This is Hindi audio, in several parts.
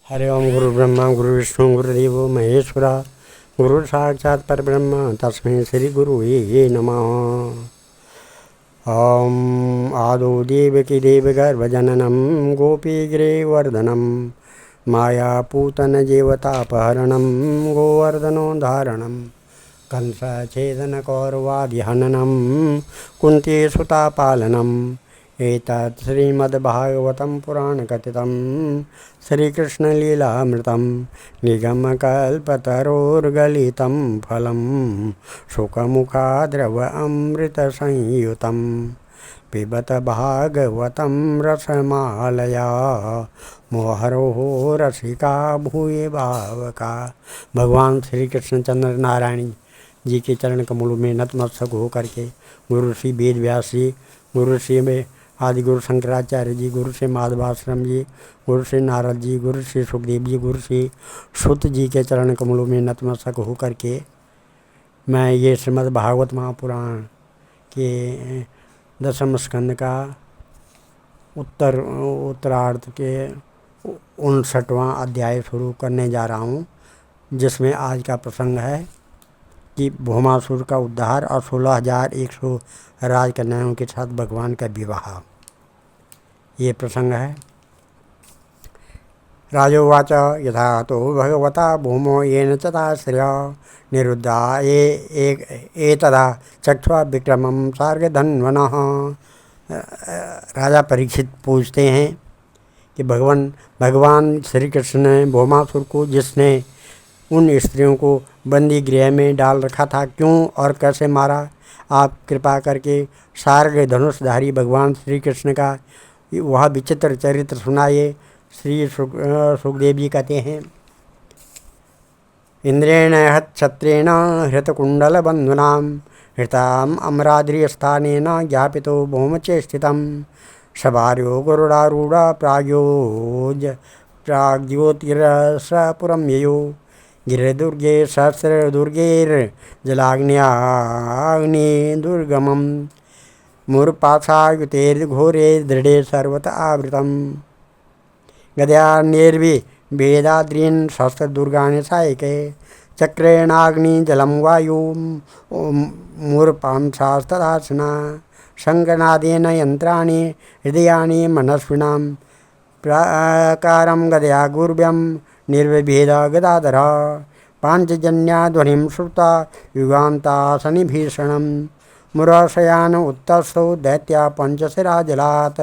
हरि ओम गुरु ब्रह्मा गुरु विष्णु गुरुदेवो महेश्वरा गुरु साक्षात् परब्रह्म तस्मै श्री गुरुवे नमः। ओम आदौ देवकी देवगर्भजननं गोपीगिरिवर्धनं मायापूतनजेवतापहरणं गोवर्धनोद्धारणं कंसच्छेदनकौरवादिहननं कुन्तीसुतापालनम् एतत् श्रीमद्भागवतं पुराणकथितं श्रीकृष्णलीलामृतं निगमकल्पतरोर्गलितं फलं शुकमुखाद्रवमृतसंयुतं पिबत भागवतं रसमालया मोहरोः रसिका भूये भावका। भगवान श्री कृष्णचंद्र नारायण जी के चरण कमलों में नतमस्तक होकर के गुरु श्री वेद व्यास जी, गुरु श्री में आदि गुरु शंकराचार्य जी, गुरु श्री माधवाश्रम जी, गुरु श्री नारद जी, गुरु श्री सुखदेव जी, गुरु श्री सुत जी के चरण कमलों में नतमस्तक होकर के मैं ये श्रीमद् भागवत महापुराण के 10वें स्कंद का उत्तरार्ध के 59वां अध्याय शुरू करने जा रहा हूँ, जिसमें आज का प्रसंग है कि भौमासुर का उद्धार और 16,100 राजकन्याओं के साथ भगवान का विवाह। ये प्रसंग है। राजोवाच यथा तो भगवता भूमो येन चताश्रया निरुद्धा एतदा चक्ष्वा विक्रमं सार्गधन्वनः। राजा परीक्षित पूछते हैं कि भगवान श्री कृष्ण ने भौमासुर को, जिसने उन स्त्रियों को बंदी गृह में डाल रखा था, क्यों और कैसे मारा? आप कृपा करके सार्ग धनुषधारी भगवान श्री कृष्ण का वह विचित्र चरित्र सुनाइए। श्री सुखदेव जी कहते हैं, इंद्रेण हत्क्षत्रेण हृतकुंडलबंधुनां हृताम अमराद्रियस्थानेन ज्ञापितो भौमचेष्टितं सभार्यो गरुडारूढ़ा प्राग्ज्योतिरसपुरं ययो गिरिदुर्गे सहस्रदुर्गैर्जलाग्न्याग्निदुर्गमं मूर्पाशायुतेर्घोरे दृढे सर्वत आवृतं गद्यान्यैर्विभेदाद्रीन् सहस्रदुर्गाणि सायके चक्रेणाग्निजलं वायुं मूर्पांशास्तदासना शङ्खनादेन यन्त्राणि हृदयानि मनस्विनां प्राकारं गदया गुर्व्यं निर्विभेद गदाधर पांचजन्या ध्वनिं श्रुता युगान्तासनिभीषणं मुरशयान उत्तस्थो दैत्या पंचशिरा जलात्।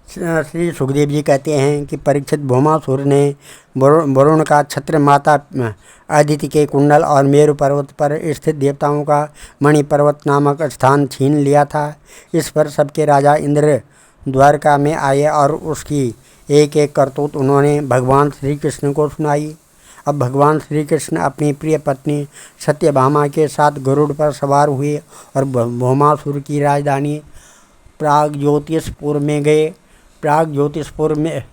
श्री सुखदेव जी कहते हैं कि परीक्षित भौमासुर ने वरुण का छत्र, माता अदिति के कुंडल और मेरु पर्वत पर स्थित देवताओं का मणि पर्वत नामक स्थान छीन लिया था। इस पर सबके राजा इंद्र द्वारका में आए और उसकी एक एक करतूत उन्होंने भगवान श्री कृष्ण को सुनाई। अब भगवान श्री कृष्ण अपनी प्रिय पत्नी सत्यभामा के साथ गरुड़ पर सवार हुए और भौमासुर की राजधानी प्राग्ज्योतिषपुर में गए। प्राग्ज्योतिषपुर में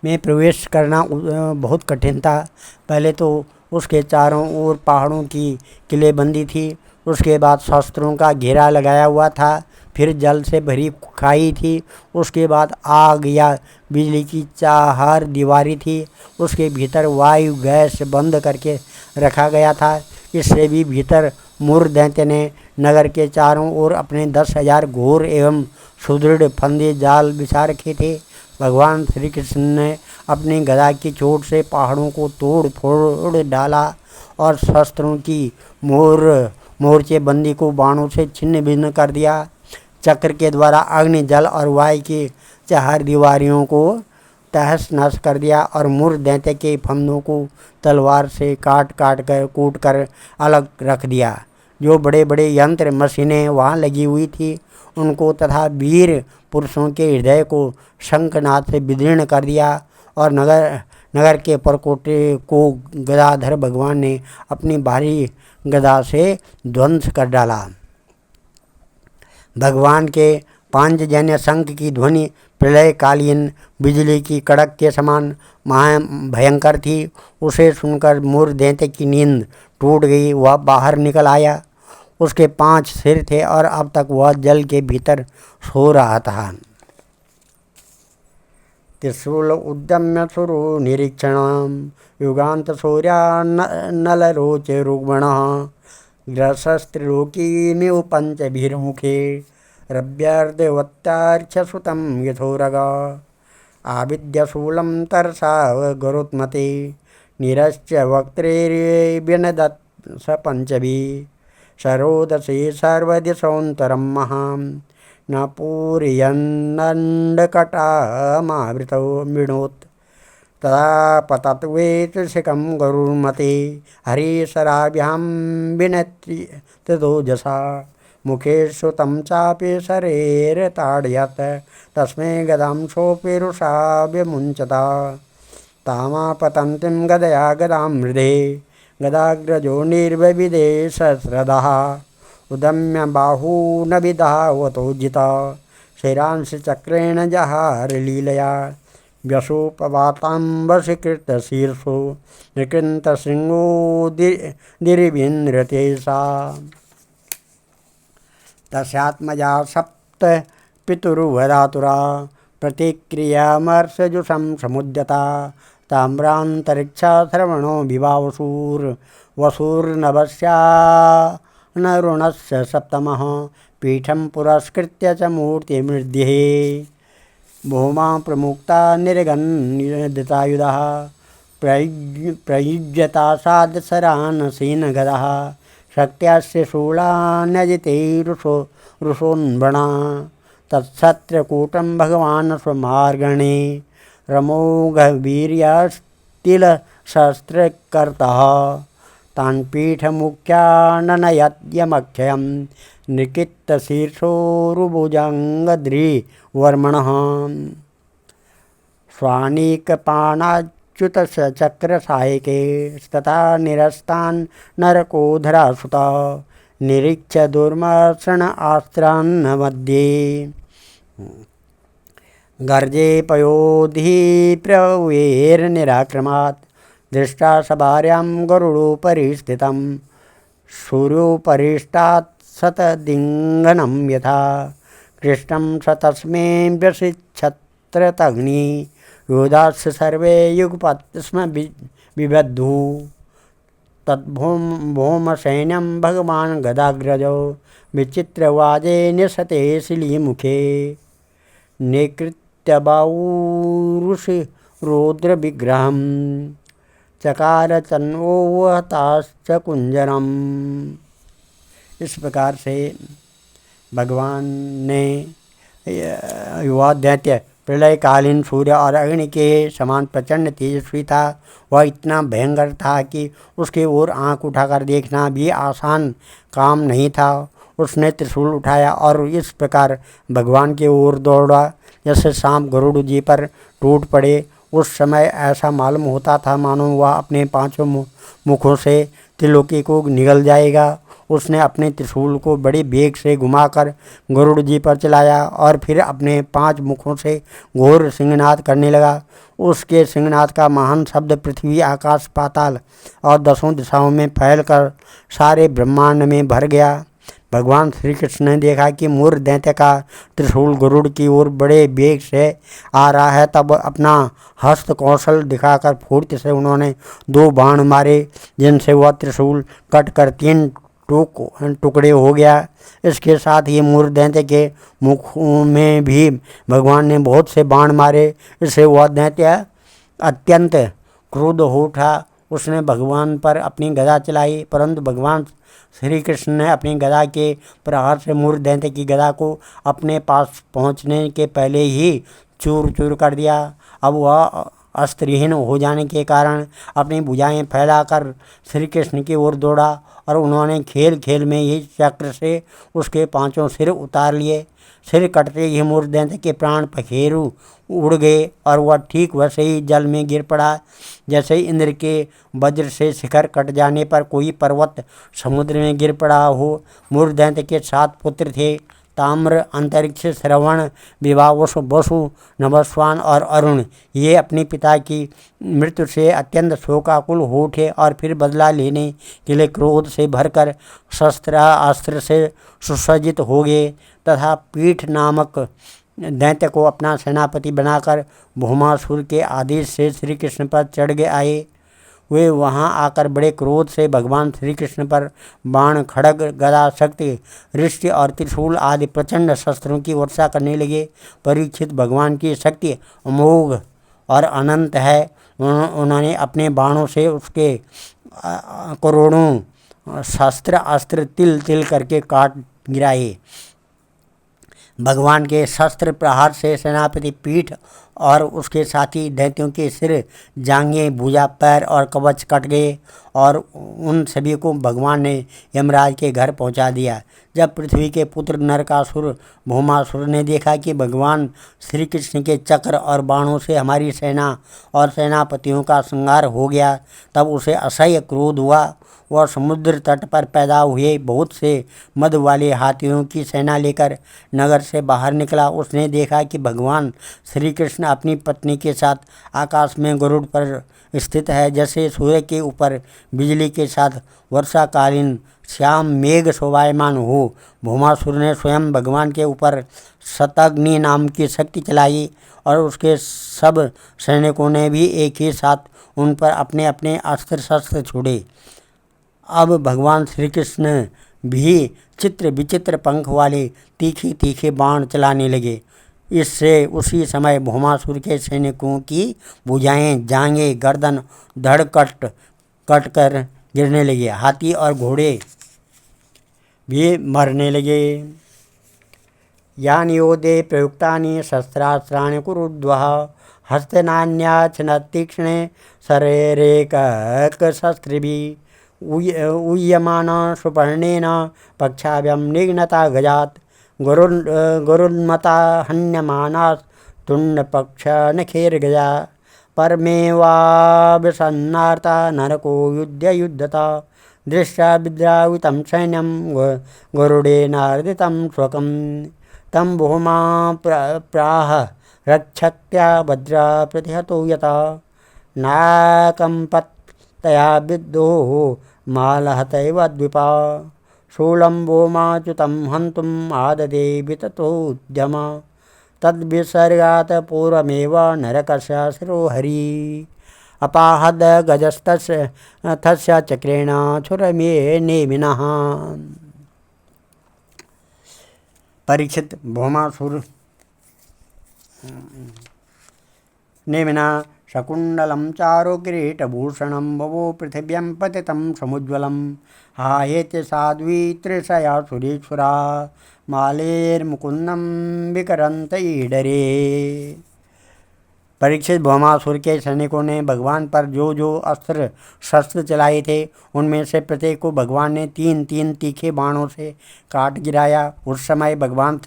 प्रवेश करना बहुत कठिन था। पहले तो उसके चारों ओर पहाड़ों की किलेबंदी थी, उसके बाद शस्त्रों का घेरा लगाया हुआ था, फिर जल से भरी खाई थी, उसके बाद आग या बिजली की चार दीवारी थी, उसके भीतर वायु गैस बंद करके रखा गया था। इससे भी भीतर मूर दैत्य ने नगर के चारों ओर अपने 10,000 घोर एवं सुदृढ़ फंदे जाल बिछा रखे थे। भगवान श्री कृष्ण ने अपनी गदा की चोट से पहाड़ों को तोड़ फोड़ डाला और शस्त्रों की मोर्चे बंदी को बाणों से छिन्न भिन्न कर दिया। चक्र के द्वारा अग्नि, जल और वायु की चार दीवारियों को तहस नहस कर दिया और मूर दैत्य के फंदों को तलवार से कूट कर अलग रख दिया। जो बड़े बड़े यंत्र मशीनें वहाँ लगी हुई थी, उनको तथा वीर पुरुषों के हृदय को शंखनाद से विदीर्ण कर दिया और नगर के परकोटे को गदाधर भगवान ने अपनी भारी गदा से ध्वंस कर डाला। भगवान के पांचजन्य शंख की ध्वनि प्रलयकालीन बिजली की कड़क के समान महाभयंकर थी। उसे सुनकर मूर दैत्य की नींद टूट गई। वह बाहर निकल आया। उसके 5 सिर थे और अब तक वह जल के भीतर सो रहा था। त्रिशूल उद्यम्य सुरो निरीक्षणं युगांत सूर्यानलरोचे रुग्मणः ग्रसस्त्रिलोकीमिव पंचभिर्मुखे रव्यार्देवत्यार्च्यसुतं यथोरगा आविद्यशूलं तरसा गरुत्मते निरश्च वक्त्रेर्विनदत् स पंचभिः सरोदसे सर्वदिशोऽन्तरं महां न पूरयन्नण्डकटामावृतौ मृणोत् तदा पतत्वेतशिखं गरुर्मते हरिशराभ्यां विनत्ति तदोजसा मुखे श्रुतं चापि शरेरताडयत् तस्मै गदां सोऽपिरुषा विमुञ्चता तामापतन्तीं गदया गदां हृदे गदाग्रजो निर्विविदे सहस्रदः उदम्य बाहूनविधावतोजिता शिरांशचक्रेण जहारलीलया व्यसोपवातां वशीकृतशीर्षो निकृन्तशृङ्गोदिरिविन्द्रते सा तस्यात्मजा सप्त पितुर्वदातुरा प्रतिक्रियामर्षजुषं समुद्यता ताम्रान्तरिक्षा श्रवणो विवावसुर्वसुर्नवस्यानरुणस्य सप्तमः पीठं पुरस्कृत्य च मूर्तिमृद्धिः भूमा प्रमुक्ता निर्गन्निदितायुधः प्रयुज्यता साधसरानसीनगदः शक्त्यास्य शूलान्यजिते रुषोन्वणा तत्सत्रकूटं भगवान् स्वमार्गणे रमोघवीर्यस्तिलशस्त्रकर्तः तान् पीठमुख्याननयद्यमक्षयं निकित्तशीर्षोरुभुजङ्गद्रिवर्मणः स्वानीकपाणाच्युतचक्रसायके तथा निरस्तान् नरकोधरासुतः निरीक्ष्य दुर्मर्षण आस्त्रान्न मध्ये गर्जे पयोधिप्रवेर्निराक्रमात् दृष्टा सभार्यां गरुडोपरि स्थितं सूर्योपरिष्टात् शतदिङ्गनं यथा कृष्णं स तस्मै व्यसिच्छत्रतग्नि योधाश्च सर्वे युगपत् स्म बिबद्धुः तद्भौमसैन्यं भगवान् गदाग्रजो विचित्रवाजे निशते शिलीमुखे निकृत्य बाहूरुषि रौद्रविग्रहं चकार चन्वोहताश्च कुंजरम। इस प्रकार से भगवान ने युवा दैत्य प्रलयकालीन सूर्य और अग्नि के समान प्रचंड तेजस्वी था। वह इतना भयंकर था कि उसके ओर आंख उठाकर देखना भी आसान काम नहीं था। उसने त्रिशूल उठाया और इस प्रकार भगवान की ओर दौड़ा जैसे सांप गरुड़ जी पर टूट पड़े। उस समय ऐसा मालूम होता था मानो वह अपने पांचों मुखों से त्रिलोकी को निगल जाएगा। उसने अपने त्रिशूल को बड़े वेग से घुमाकर गरुड़ जी पर चलाया और फिर अपने 5 मुखों से घोर सिंहनाद करने लगा। उसके सिंहनाद का महान शब्द पृथ्वी, आकाश, पाताल और 10 दिशाओं में फैलकर सारे ब्रह्मांड में भर गया। भगवान श्री कृष्ण ने देखा कि मूर्ख दैत्य का त्रिशूल गरुड़ की ओर बड़े वेग से आ रहा है। तब अपना हस्त कौशल दिखाकर फुर्ती से उन्होंने 2 बाण मारे, जिनसे वह त्रिशूल कटकर 3 टुकड़े हो गया। इसके साथ ही मूर्ख दैत्य के मुख में भी भगवान ने बहुत से बाण मारे। इससे वह दैत्य अत्यंत क्रुद्ध हो उठा। उसने भगवान पर अपनी गदा चलाई, परंतु भगवान श्री कृष्ण ने अपनी गदा के प्रहार से मूर्ख दैत्य की गदा को अपने पास पहुंचने के पहले ही चूर चूर कर दिया। अब वह अस्त्रहीन हो जाने के कारण अपनी भुजाएं फैलाकर श्री कृष्ण की ओर दौड़ा और उन्होंने खेल खेल में ही चक्र से उसके 5 सिर उतार लिए। सिर कटते ही मूर्ख दैत्य के प्राण पखेरु उड़ गए और वह ठीक वैसे ही जल में गिर पड़ा जैसे इंद्र के वज्र से शिखर कट जाने पर कोई पर्वत समुद्र में गिर पड़ा हो। मूर्ख दैत्य के 7 पुत्र थे, ताम्र, अंतरिक्ष, श्रवण, विवावसु, वसु, नभस्वान और अरुण। ये अपने पिता की मृत्यु से अत्यंत शोकाकुल हो उठे और फिर बदला लेने के लिए क्रोध से भरकर शस्त्र अस्त्र से सुसज्जित हो गए तथा पीठ नामक दैत्य को अपना सेनापति बनाकर भौमासुर के आदेश से श्री कृष्ण पर चढ़ गए आए। वे वहां आकर बड़े क्रोध से भगवान श्री कृष्ण पर बाण, खड्ग, गदा, शक्ति, रिष्टि और त्रिशूल आदि प्रचंड शस्त्रों की वर्षा करने लगे। परीक्षित, भगवान की शक्ति अमोघ और अनंत है। उन्होंने अपने बाणों से उसके करोड़ों शस्त्र अस्त्र तिल तिल करके काट गिराए। भगवान के शस्त्र प्रहार से सेनापति पीठ और उसके साथी दैत्यों के सिर, जांघें, भुजा, पैर और कवच कट गए और उन सभी को भगवान ने यमराज के घर पहुंचा दिया। जब पृथ्वी के पुत्र नरकासुर भौमासुर ने देखा कि भगवान श्री कृष्ण के चक्र और बाणों से हमारी सेना और सेनापतियों का संहार हो गया, तब उसे असह्य क्रोध हुआ। वह समुद्र तट पर पैदा हुए बहुत से मद वाले हाथियों की सेना लेकर नगर से बाहर निकला। उसने देखा कि भगवान श्री कृष्ण अपनी पत्नी के साथ आकाश में गरुड़ पर स्थित है। जैसे सूर्य के ऊपर बिजली के साथ वर्षाकालीन श्याम मेघ शोभायमान हो, भौमासुर ने स्वयं भगवान के ऊपर शतग्नि नाम की शक्ति चलाई और उसके सब सैनिकों ने भी एक ही साथ उन पर अपने अपने अस्त्र शस्त्र छोड़े। अब भगवान श्री कृष्ण भी चित्र विचित्र पंख वाले तीखे तीखे बाण चलाने लगे। इससे उसी समय भौमासुर के सैनिकों की भुजाएं, जांघें, गर्दन धड़ कट कर गिरने लगे। हाथी और घोड़े भी मरने लगे। यानि योधे प्रयुक्तानि शस्त्रास्त्राणि कुरुद्वः हस्तनान्या तीक्ष्णे शस्त्रिभिः ऊयमान सुपर्णेन पक्षाभ्यं निघ्नता गजात् गुरुन्मता हन्यमानास्तुण्डपक्षनखेर्गजा परमेवाभिसन्नार्ता नरको युद्धता दृष्ट्वा विद्रावितं सैन्यं गरुडेनार्दितं स्वकं तं भूमा प्राह रक्षत्या वज्रा प्रतिहतो यथा नाकम्पत् तया विद्धोः मालहतैव द्विपा शूलं भूमाच्युतं हन्तुम् आददे विततोद्यम तद्विसर्गात् पूर्वमेव नरकस्य शिरो हरि अपाहद गजस्तस्य चक्रेण छुरमे नेमिनः। परीक्षित, भौमासुर नेमिना शकुण्डलं चारु किरीटभूषणं बभो पृथिव्यां पतितं समुज्ज्वलं हायेति साध्वी त्रिशया सुरेश्वरा मालेर्मुकुन्दं विकरन्त ईडरे। परीक्षित, भौमासुर के सैनिकों ने भगवान पर जो जो अस्त्र शस्त्र चलाए थे उनमें से प्रत्येक को भगवान ने 3-3 तीखे बाणों से काट गिराया। उस समय भगवान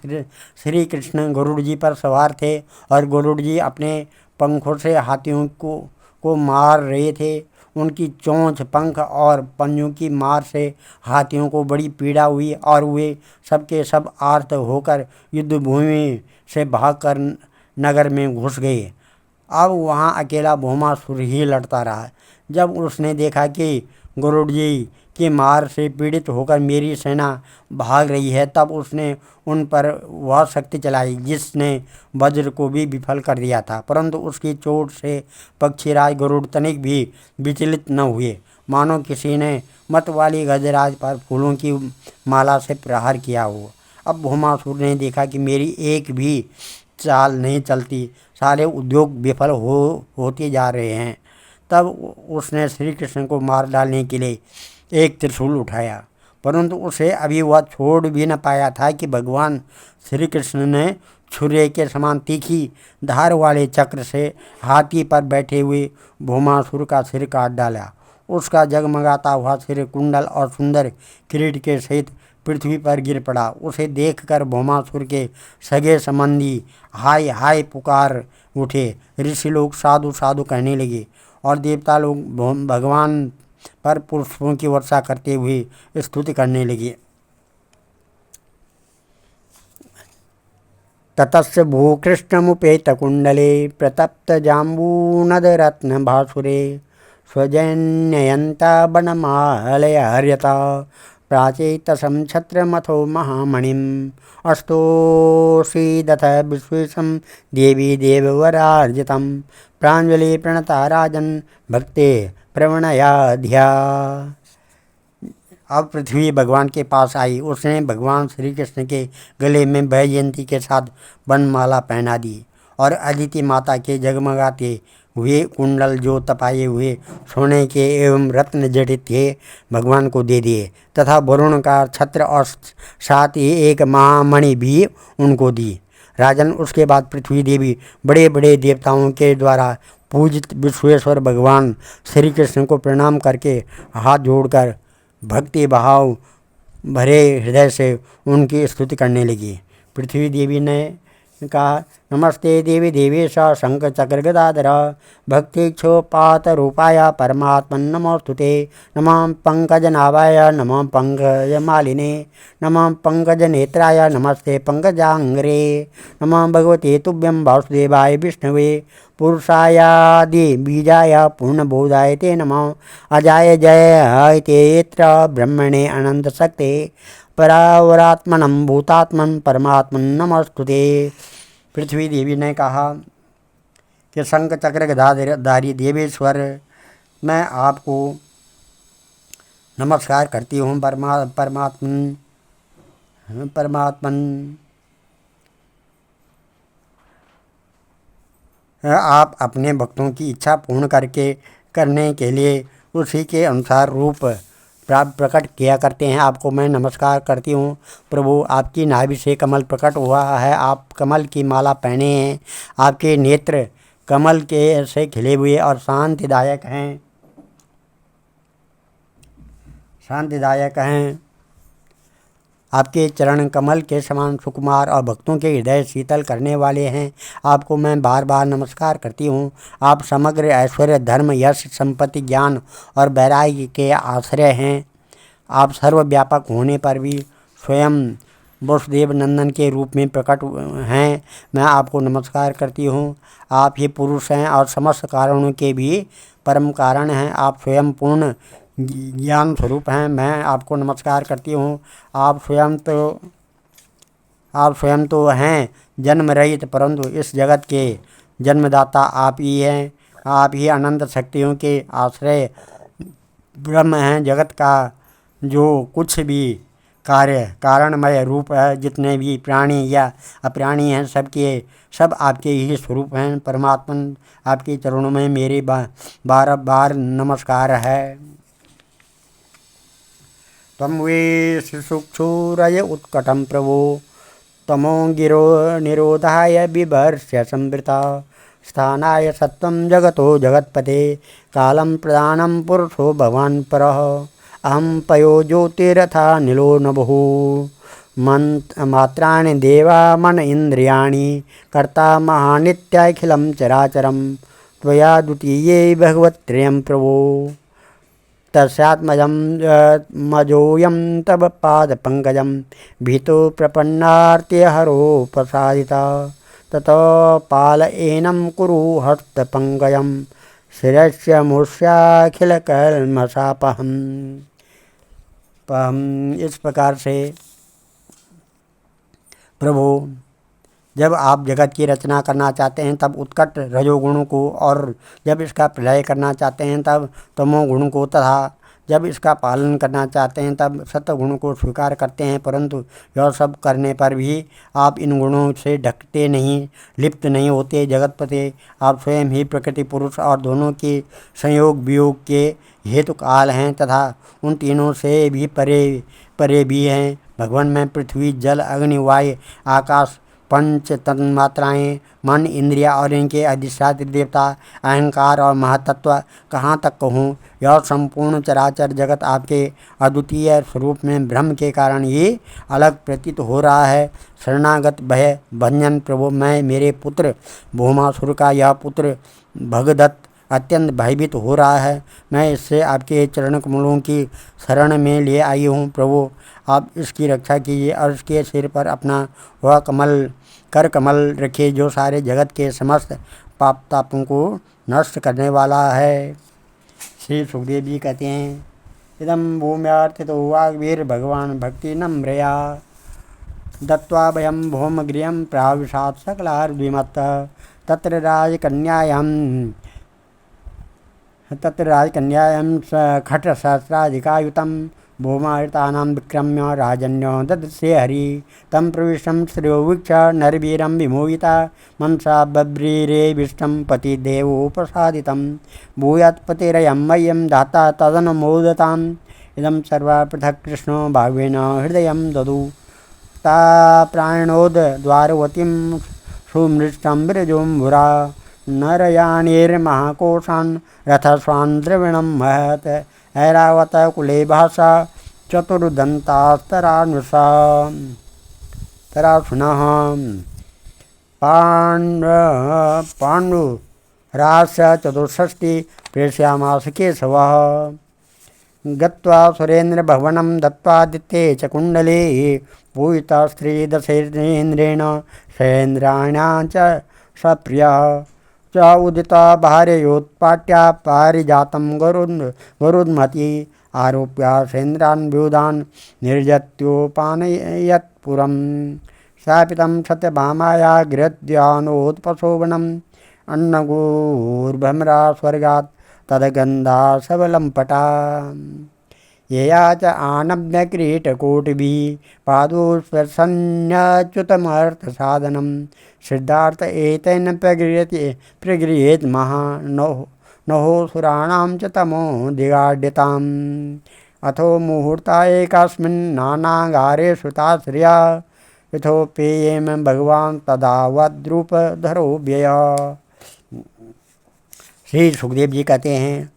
श्री कृष्ण गरुड़ जी पर सवार थे और गरुड़ जी अपने पंखों से हाथियों को मार रहे थे। उनकी चोंच, पंख और पंजों की मार से हाथियों को बड़ी पीड़ा हुई और वे सबके सब आर्त होकर युद्धभूमि से भागकर नगर में घुस गए। अब वहाँ अकेला भौमासुर ही लड़ता रहा। जब उसने देखा कि गरुड़ जी की मार से पीड़ित होकर मेरी सेना भाग रही है, तब उसने उन पर वह शक्ति चलाई जिसने वज्र को भी विफल कर दिया था, परंतु उसकी चोट से पक्षीराज गरुड़ तनिक भी विचलित न हुए, मानो किसी ने मत वाली गजराज पर फूलों की माला से प्रहार किया हो। अब भौमासुर ने देखा कि मेरी एक भी चाल नहीं चलती, सारे उद्योग विफल होते जा रहे हैं। तब उसने श्री कृष्ण को मार डालने के लिए एक त्रिशूल उठाया, परंतु उसे अभी वह छोड़ भी न पाया था कि भगवान श्री कृष्ण ने छुरे के समान तीखी धार वाले चक्र से हाथी पर बैठे हुए भौमासुर का सिर काट डाला। उसका जगमगाता हुआ सिर कुंडल और सुंदर किरीट के सहित पृथ्वी पर गिर पड़ा। उसे देखकर भौमासुर के सगे संबंधी हाय हाय पुकार उठे। ऋषि लोग साधु साधु कहने लगे और देवता लोग भगवान पर पुष्पों की वर्षा करते हुए स्तुति करने लगे। ततस्य भूकृष्णमुपेतकुण्डले प्रतप्तजाम्बूनदरत्नभासुरे स्वजन्ययन्ता वनमालय हर्यता प्राचेतसं छत्रमथो महामणिम् अस्तोषीदथ विश्वेशं देवी देववरार्जितं प्राञ्जलि प्रणता राजन् भक्ते प्रवणया ध्या। अब पृथ्वी भगवान के पास आई। उसने भगवान श्री कृष्ण के गले में वैजयंती के साथ वनमाला पहना दी और अदिति माता के जगमगाते हुए कुंडल जो तपाए हुए सोने के एवं रत्न जड़ित थे भगवान को दे दिए तथा वरुण का छत्र और साथ ही एक महामणि भी उनको दी। राजन, उसके बाद पृथ्वी देवी बड़े बड़े देवताओं के द्वारा पूजित विश्वेश्वर भगवान श्री कृष्ण को प्रणाम करके हाथ जोड़कर भक्ति भाव भरे हृदय से उनकी स्तुति करने लगी। पृथ्वी देवी ने कहा, नमस्ते देवी देवेश शंख चक्र गदाधर भक्तिक्षोपात रूपाय परमात्मन नमोस्तुते नमः पंकज नाभाय नमः पंकज मालिने नमः पंकज नेत्राय नमस्ते पंकजांग्रे नमः भगवते तुभ्यं वासुदेवाय विष्णवे पुरुषायादि बीजाय पूर्णबोधाय ते नमः अजाय जय तेत्र ब्रह्मणे अनंत शक्ते परावरात्मनं भूतात्मन परमात्मन नमस्तुते। पृथ्वी देवी ने कहा कि शंख चक्र गदाधारी देवेश्वर, मैं आपको नमस्कार करती हूँ। परमात्मन आप अपने भक्तों की इच्छा पूर्ण करने के लिए उसी के अनुसार रूप प्रकट किया करते हैं। आपको मैं नमस्कार करती हूँ। प्रभु, आपकी नाभि से कमल प्रकट हुआ है। आप कमल की माला पहने हैं। आपके नेत्र कमल के से खिले हुए और शांतिदायक हैं। आपके चरण कमल के समान सुकुमार और भक्तों के हृदय शीतल करने वाले हैं। आपको मैं बार बार नमस्कार करती हूँ। आप समग्र ऐश्वर्य, धर्म, यश, संपत्ति, ज्ञान और वैराग्य के आश्रय हैं। आप सर्वव्यापक होने पर भी स्वयं वसुदेव नंदन के रूप में प्रकट हैं। मैं आपको नमस्कार करती हूँ। आप ही पुरुष हैं और समस्त कारणों के भी परम कारण हैं। आप स्वयं पूर्ण ज्ञान स्वरूप हैं। मैं आपको नमस्कार करती हूँ। आप स्वयं तो हैं जन्म रहित, परंतु इस जगत के जन्मदाता आप ही हैं। आप ही अनंत शक्तियों के आश्रय ब्रह्म हैं। जगत का जो कुछ भी कारणमय रूप है, जितने भी प्राणी या अप्राणी हैं, सब आपके ही स्वरूप हैं। परमात्मन, आपके चरणों में मेरे बार बार नमस्कार है। तम वे शिशुक्षुरय उत्कटं प्रभो तमो गिरो निरोधाय बिभर्ष्य संवृता स्थानाय सत्वं जगतो जगत्पते कालं प्रदानं पुरुषो भगवान् परः अहं पयो ज्योतिरथा नीलो नभः मात्राणि देवा मन इन्द्रियाणि कर्ता महानित्याखिलं चराचरं त्वया द्वितीये भगवत्त्रयं प्रभो तस्यात्मजं मजोऽयं तव पादपङ्कजं भीतो प्रपन्नार्तिहरोपसादिता ततो पालयेनं कुरु हस्तपङ्कजं शिरस्य मूर्ष्याखिलकल्मषापहम्। इस प्रकार से प्रभु, जब आप जगत की रचना करना चाहते हैं तब उत्कट रजोगुण को, और जब इसका प्रलय करना चाहते हैं तब तमोगुण को, तथा जब इसका पालन करना चाहते हैं तब सत्वगुण को स्वीकार करते हैं। परंतु यह सब करने पर भी आप इन गुणों से ढकते नहीं, लिप्त नहीं होते। जगतपते, आप स्वयं ही प्रकृति, पुरुष और दोनों के संयोग वियोग के हेतु काल हैं तथा उन तीनों से भी परे भी हैं। भगवान में पृथ्वी, जल, अग्नि, वायु, आकाश, पंच तन्मात्राएँ, मन, इंद्रिया और इनके अधिष्ठात्री देवता, अहंकार और महातत्व कहाँ तक कहूँ। यह संपूर्ण चराचर जगत आपके अद्वितीय स्वरूप में भ्रम के कारण ही अलग प्रतीत हो रहा है। शरणागत भय भंजन प्रभु, मैं मेरे पुत्र भौमासुर का यह पुत्र भगदत्त अत्यंत भयभीत हो रहा है। मैं इससे आपके चरण कमलों की शरण में ले आई हूँ। प्रभु, आप इसकी रक्षा कीजिए और इसके सिर पर अपना वह कर कमल रखिए जो सारे जगत के समस्त पाप तापों को नष्ट करने वाला है। श्री सुखदेव जी कहते हैं इदं भूम्यार्थितो वाग्वीर्भगवान् भक्ति नम्रया दत्त्वा वयं भौमगृहं प्राविशात् सकलार्द्विमत्तः तत्र राजकन्यायां खट्सहस्राधिकायुतं भूमायतानां विक्रम्य राजन्यो ददृशे हरि तं प्रविष्टं श्रेयोवीक्ष नरवीरं विमोहिता मनसा बभ्रीरेविष्टं पतिदेवोपसादितं भूयात्पतिरयं मह्यं दाता तदनुमोदताम् इदं सर्वा पृथक् कृष्णो भावेन हृदयं ददु ता प्राणोद्वारवतीं सुमृष्टं विरजोम्भुरा नरयाणेर्महाकोशान् रथस्वान् द्रविणं महत् ऐरावत कुले भाषा चतुर्दन्तास्तरानुषा तरासुनः पाण्डुरास्य चतुष्षष्टि प्रेषयामास केशवः गत्वा सुरेन्द्रभवनं दत्त्वादित्ये च कुण्डले पूजिता स्त्रीदशेन्द्रेण शैन्द्राण्या च सप्रिया च उदिता भार्ययोत्पाट्या पारिजातं गरुन्मती आरोप्य सेन्द्रान् व्यूधान् निर्जत्योपानयत्पुरं शापितं सत्यभामाया गृहद्यानोत्पशोभनम् अन्नगोर्भ्रमरा स्वर्गात् तदगन्धा सबलं पटा यया च आनव्यकिरीटकोटिभिः पादोस्पर्शन्यच्युतमर्थसाधनं सिद्धार्थ एतेन प्रगृह्येत् नहोऽसुराणां च तमो दिगाढ्यताम् अथो मुहूर्ता एकस्मिन् नानागारे श्रुताश्रिया यथोपेयेम भगवान् तदावद्रूपधरो व्यय। श्री सुखदेव जी कहते हैं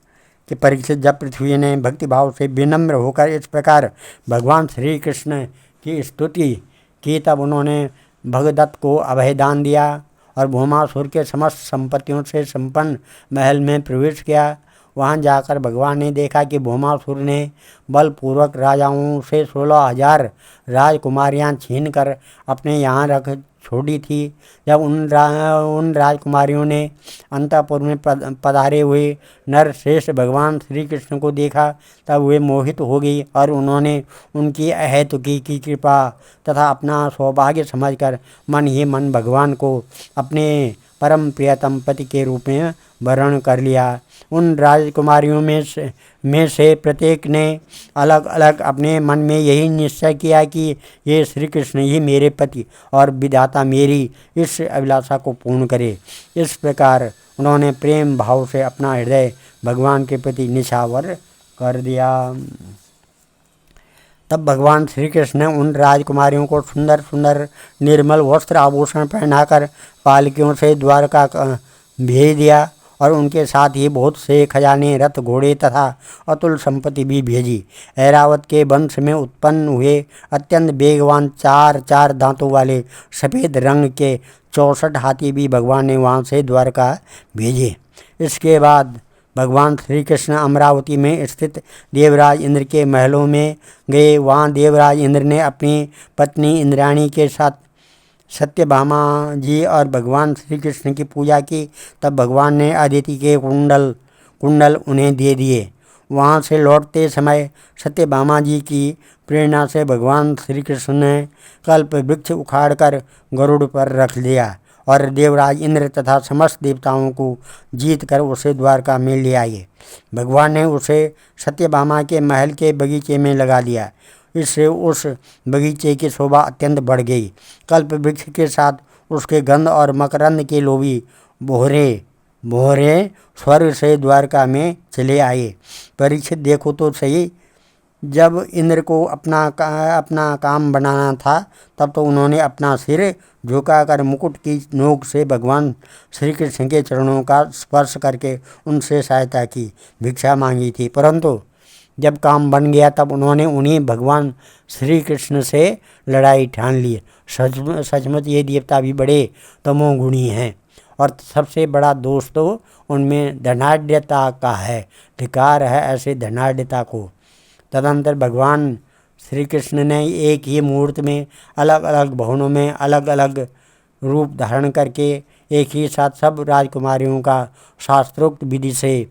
कि परीक्षित जब पृथ्वी ने भक्तिभाव से विनम्र होकर इस प्रकार भगवान श्री कृष्ण की स्तुति की तब उन्होंने भगदत्त को अभयदान दिया और भौमासुर के समस्त संपत्तियों से संपन्न महल में प्रवेश किया। वहां जाकर भगवान ने देखा कि भौमासुर ने बलपूर्वक राजाओं से 16,000 राजकुमारियां छीन कर अपने यहाँ रख छोड़ी थी। जब उन राजकुमारियों ने अंतःपुर में पधारे हुए नरश्रेष्ठ भगवान श्री कृष्ण को देखा तब वे मोहित हो गई और उन्होंने उनकी अहेतुकी की कृपा तथा अपना सौभाग्य समझकर मन ही मन भगवान को अपने परम प्रियतम पति के रूप में वर्ण कर लिया। उन राजकुमारियों में से प्रत्येक ने अलग अलग अपने मन में यही निश्चय किया कि ये श्री कृष्ण ही मेरे पति और विधाता मेरी इस अभिलाषा को पूर्ण करे। इस प्रकार उन्होंने प्रेम भाव से अपना हृदय भगवान के प्रति निछावर कर दिया। तब भगवान श्री कृष्ण ने उन राजकुमारियों को सुंदर सुंदर निर्मल वस्त्र आभूषण पहनाकर पालकियों से द्वारका भेज दिया और उनके साथ ही बहुत से खजाने रथ घोड़े तथा अतुल संपत्ति भी भेजी। ऐरावत के वंश में उत्पन्न हुए अत्यंत वेगवान 4 दांतों वाले सफ़ेद रंग के 64 हाथी भी भगवान ने वहां से द्वारका भेजे। इसके बाद भगवान श्री कृष्ण अमरावती में स्थित देवराज इंद्र के महलों में गए। वहाँ देवराज इंद्र ने अपनी पत्नी इंद्राणी के साथ सत्यभामा जी और भगवान श्री कृष्ण की पूजा की। तब भगवान ने अदिति के कुंडल उन्हें दे दिए। वहाँ से लौटते समय सत्यभामा जी की प्रेरणा से भगवान श्री कृष्ण ने कल्प वृक्ष उखाड़कर गरुड़ पर रख दिया और देवराज इंद्र तथा समस्त देवताओं को जीत कर उसे द्वारका में ले आए। भगवान ने उसे सत्यभामा के महल के बगीचे में लगा दिया। इससे उस बगीचे की शोभा अत्यंत बढ़ गई। कल्प वृक्ष के साथ उसके गंध और मकरंद के लोभी भोरे स्वर्ग से द्वारका में चले आए। परीक्षित देखो तो सही, जब इंद्र को अपना काम बनाना था तब तो उन्होंने अपना सिर झुकाकर मुकुट की नोक से भगवान श्री कृष्ण के चरणों का स्पर्श करके उनसे सहायता की, भिक्षा मांगी थी। परंतु जब काम बन गया तब उन्होंने उन्हीं भगवान श्री कृष्ण से लड़ाई ठान ली। सचमुच ये देवता भी बड़े तमोगुणी हैं और सबसे बड़ा दोष तो उनमें धनाढ़ता का है। धिक्कार है ऐसे धनाढ़ता को। तदंतर भगवान श्री कृष्ण ने एक ही मुहूर्त में अलग अलग भवनों में अलग अलग रूप धारण करके एक ही साथ सब राजकुमारियों का शास्त्रोक्त विधि से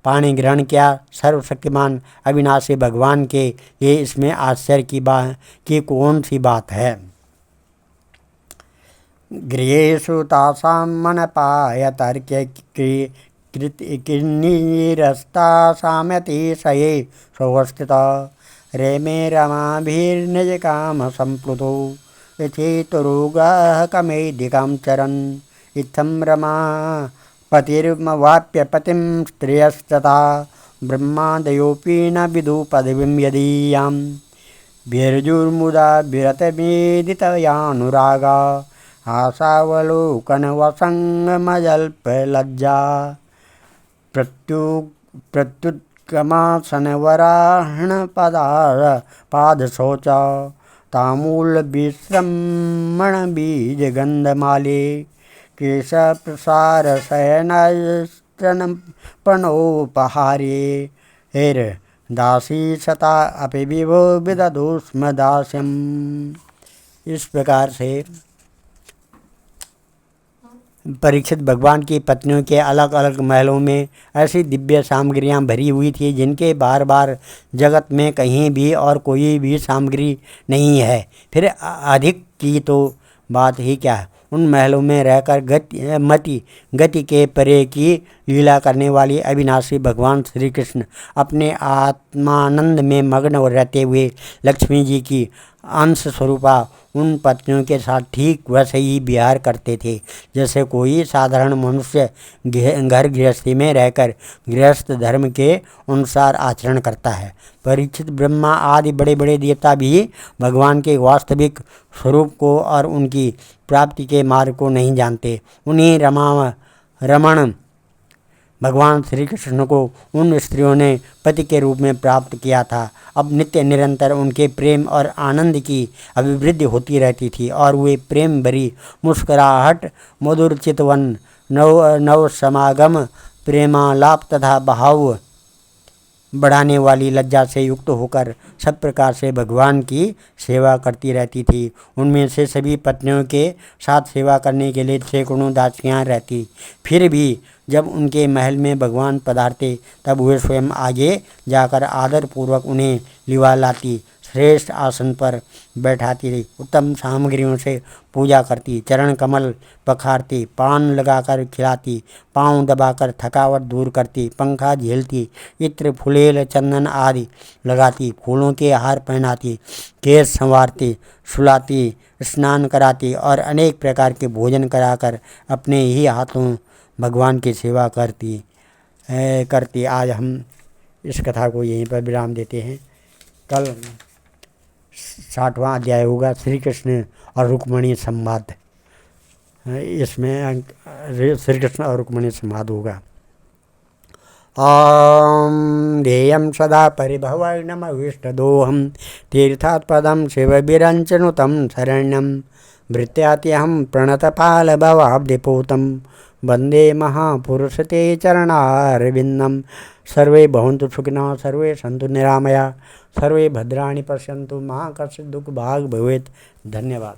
पानी ग्रहण किया। सर्वशक्तिमान अविनाशी भगवान के लिए इसमें आश्चर्य की कौन सी बात है। गृहेषु तासां मनपाय तर्क्यकिन्नीरस्ता साम्यतिशये स्वस्थिता रेमे रमाभिर्निजकामसम्प्लुतो यथेतुरुगः कमेधिकां चरन् इत्थं रमा पतिर्मवाप्य पतिं स्त्रियस्तथा ब्रह्मादयोऽपि न विदुः पदवीं यदीयां विरजुर्मुदा विरतमेदितयानुरागा आशावलोकनवसङ्गमजल्पलज्जा प्रत्युत्कमासनवराहणपादशौचा तामूलविश्रमणबीजगन्धमाले केशप्रसारशयनस्तनपनोपहारे दासी सता अपि विभो विदधो स्म दास्यम्। इस प्रकार से परीक्षित भगवान की पत्नियों के अलग अलग महलों में ऐसी दिव्य सामग्रियां भरी हुई थी जिनके बार बार जगत में कहीं भी और कोई भी सामग्री नहीं है। फिर अधिक की तो बात ही क्या है। उन महलों में रहकर गति के परे की लीला करने वाली अविनाशी भगवान श्री कृष्ण अपने आत्मानंद में मग्न रहते हुए लक्ष्मी जी की अंश स्वरूपा उन पत्नियों के साथ ठीक वैसे ही विहार करते थे जैसे कोई साधारण मनुष्य घर गृहस्थी में रहकर गृहस्थ धर्म के अनुसार आचरण करता है। परीक्षित ब्रह्मा आदि बड़े बड़े देवता भी भगवान के वास्तविक स्वरूप को और उनकी प्राप्ति के मार्ग को नहीं जानते। उन्हीं रमण भगवान श्री कृष्ण को उन स्त्रियों ने पति के रूप में प्राप्त किया था। अब नित्य निरंतर उनके प्रेम और आनंद की अभिवृद्धि होती रहती थी और वे प्रेम भरी मुस्कुराहट, मधुर चितवन, नव समागम, प्रेमालाप तथा भाव बढ़ाने वाली लज्जा से युक्त होकर सब प्रकार से भगवान की सेवा करती रहती थी। उनमें से सभी पत्नियों के साथ सेवा करने के लिए सैकड़ों दासियां रहती। फिर भी जब उनके महल में भगवान पधारते तब वे स्वयं आगे जाकर आदरपूर्वक उन्हें लिवा लाती, श्रेष्ठ आसन पर बैठाती, उत्तम सामग्रियों से पूजा करती, चरण कमल पखारती, पान लगाकर खिलाती, पांव दबाकर थकावट दूर करती, पंखा झेलती, इत्र फुलेल चंदन आदि लगाती, फूलों के हार पहनाती, केश संवारती, सुलाती, स्नान कराती और अनेक प्रकार के भोजन कराकर अपने ही हाथों भगवान की सेवा करती। आज हम इस कथा को यहीं पर विराम देते हैं। कल 60वां अध्याय होगा श्री कृष्ण और रुक्मिणी संवाद। इसमें श्री कृष्ण और रुक्मिणी संवाद होगा। ॐ ध्येयं सदा परिभवग्नमविष्टदोहं तीर्थात्पदं शिवविरञ्चनुतं शरण्यं भृत्यात्यहं प्रणतपालभवाब्धिपूतं वन्दे महापुरुष ते चरणारविन्दं। सर्वे भवन्तु सुखिनः, सर्वे सन्तु निरामया, सर्वे भद्राणि पश्यन्तु, मा कश्चित् दुःखभाग् भवेत्। धन्यवाद।